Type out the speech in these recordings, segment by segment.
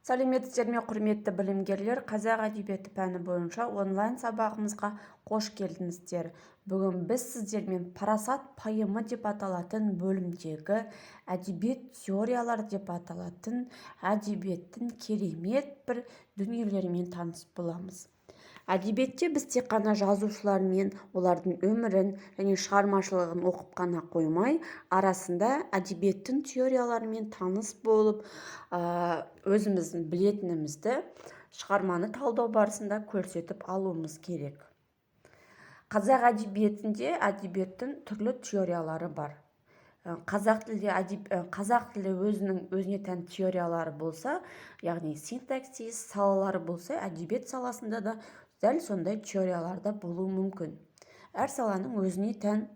Сәлеметсіздер ме, құрметті білімгерлер? Қазақ әдебиеті пәні бойынша онлайн сабағымызға қош келдіңіздер. Бүгін біз сіздермен парасат пайымы деп аталатын бөлімдегі әдебиет теориялар деп аталатын әдебиеттің керемет бір дүниелерімен таныс боламыз. Әдебиетте біз тек қана жазушылармен, олардың өмірін және шығармашылығын оқып қана қоймай, арасында әдебиеттің теорияларымен таныс болып, өзіміздің білетінімізді шығарманы талдау барысында көрсетіп алуымыз керек. Қазақ әдебиетінде әдебиеттің түрлі теориялары бар. Қазақ тілі өзіне тән теориялары болса, яғни синтаксис салалары болса, әдебиет саласында да дәл сондай теорияларда болуы мүмкін. Әр саланың өзіне тән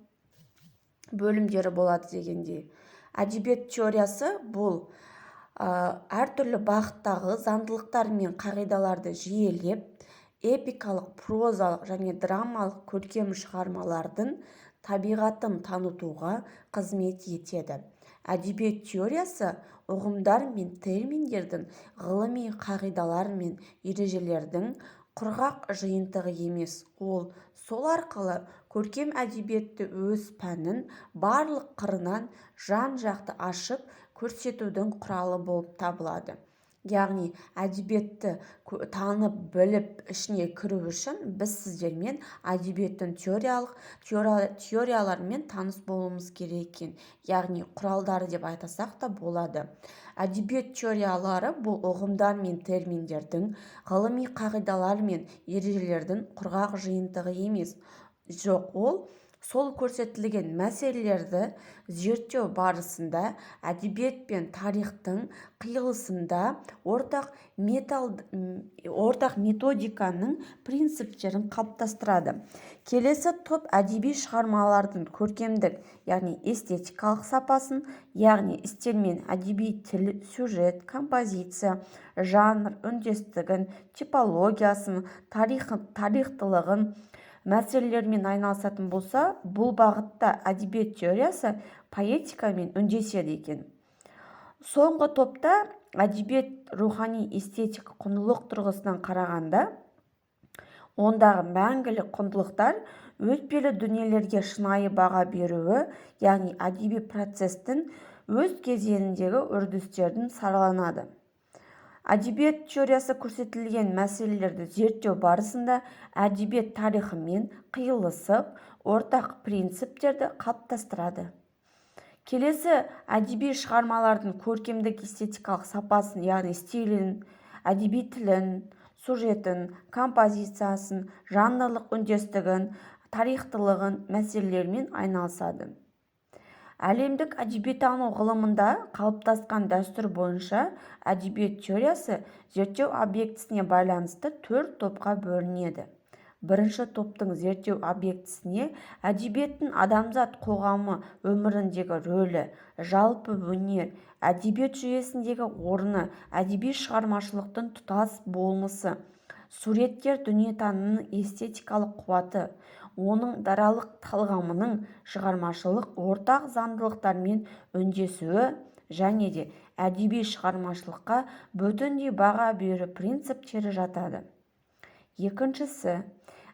бөлімдері болады дегендей. Әдебиет теориясы бұл әртүрлі бағыттағы заңдылықтар мен қағидаларды жүйелеп, эпикалық, прозалық және драмалық көркем шығармалардың табиғатын танытуға қызмет етеді. Әдебиет теориясы ұғымдар мен терминдердің ғылыми қағидалар мен ережелердің құрғақ жиынтығы емес, ол сол арқылы көркем әдебиетті өз пәнін барлық қырынан жан-жақты ашып көрсетудің құралы болып табылады. Яғни әдебиетті танып, біліп, ішіне кіру үшін біз сіздермен әдебиеттің теорияларымен таныс болуымыз керек екен. Яғни құралдары деп айтасақ та болады. Әдебиет теориялары бұл ұғымдар мен терминдердің, ғылыми қағидалар мен ережелердің құрғақ жиынтығы емес. Жоқ, ол сол көрсетілген мәселелерді зерттеу барысында әдебиет пен тарихтың қиылысында ортақ методиканың принциптерін қалыптастырады. Келесі топ әдеби шығармалардың көркемдік, яғни эстетикалық сапасын, яғни стиль, әдеби тіл, сюжет, композиция, жанр, үндестігін, типологиясын, тарихтылығын мәселелермен айналысатын болса, бұл бағытта әдебиет теориясы поэтикамен үндеседі екен. Соңғы топта әдебиет рухани эстетика құндылық тұрғысынан қарағанда, ондағы мәңгілік құндылықтар өтпелі дүниелерге шынайы баға беруі, яғни әдеби процестің өз кезеңіндегі үрдістердің сараланады. Әдебиет теориясы көрсетілген мәселелерді зерттеу барысында әдебиет тарихымен қиылысып, ортақ принциптерді қалыптастырады. Келесі әдеби шығармалардың көркемдік эстетикалық сапасын, яғни стилін, әдеби тілін, сюжетін, композициясын, жанрлық үндестігін, тарихтылығын мәселелермен айналысады. Әлемдік әдебиеттану ғылымында қалыптасқан дәстүр бойынша әдебиет теориясы зерттеу объектісіне байланысты 4 топқа бөлінеді. Бірінші топтың зерттеу объектісіне әдебиеттің адамзат қоғамы өміріндегі рөлі, жалпы өнер, әдебиет жүйесіндегі орны, әдеби шығармашылықтың тұтас болмысы, суреткер дүниетанымының эстетикалық қуаты, оның даралық талғамының шығармашылық ортақ заңдылықтармен үндесуі және де әдеби шығармашылыққа бүтіндей баға беру принциптері жатады. Екіншісі,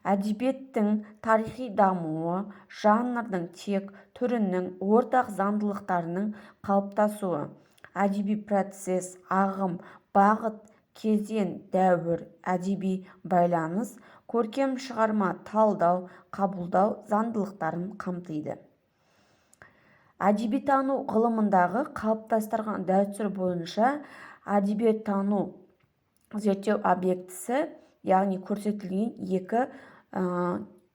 әдебиеттің тарихи дамуы, жанрдың тек түрінің ортақ заңдылықтарының қалыптасуы, әдеби процесс, ағым, бағыт, кезең, дәуір, әдеби байланыс, көркем шығарма талдау, қабылдау заңдылықтарын қамтиды. Әдебиеттану ғылымындағы қалыптастырған дәстүр бойынша әдебиеттану зерттеу объектісі, яғни көрсетілген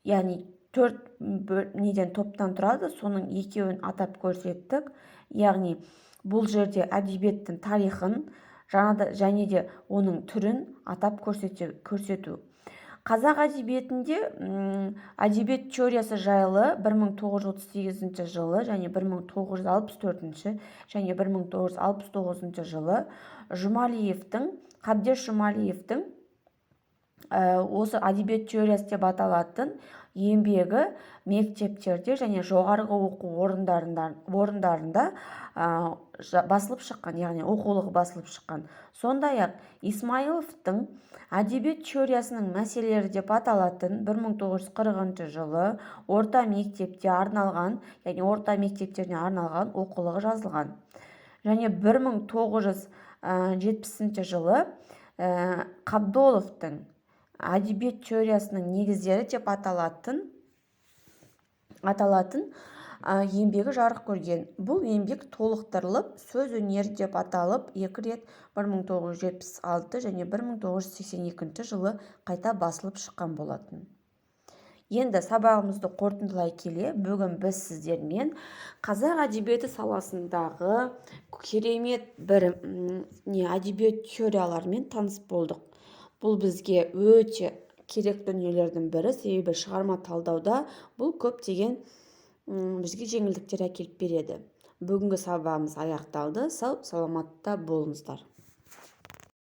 яғни 4 топтан тұрады, соның екеуін атап көрсеттік. Яғни бұл жерде әдебиеттің тарихын және де оның түрін атап көрсету. Қазақ әдебиетінде әдебиет теориясы жайлы 1938 жылы және 1964 және 1969 жылы Қабдеш Жұмалиевтің осы әдебиет теориясы деп аталатын еңбегі мектептерде және жоғарғы оқу орындарында басылып шыққан, яғни оқулығы басылып шыққан. Сондай-ақ Исмайыловтың әдебиет теориясының мәселелері деп аталатын 1940 жылы орта мектепте арналған, яғни орта мектептеріне арналған оқулығы жазылған. Және 1970 жылы Қабдоловтың әдебиет теориясының негіздері деп аталатын еңбегі жарық көрген. Бұл еңбек толықтырылып сөз өнері деп аталып 2 рет 1976 және 1982 жылы қайта басылып шыққан болатын. Енді сабағымызды қорытындылай келе, бүгін біз сіздермен қазақ әдебиеті саласындағы керемет бір әдебиет теорияларымен таныс болдық. Бұл бізге өте керек дүниелердің бірі, себебі шығарма талдауда бұл көптеген бізге жеңілдіктер әкеліп береді. Бүгінгі сабағымыз аяқталды. Сау саламатта болыңыздар.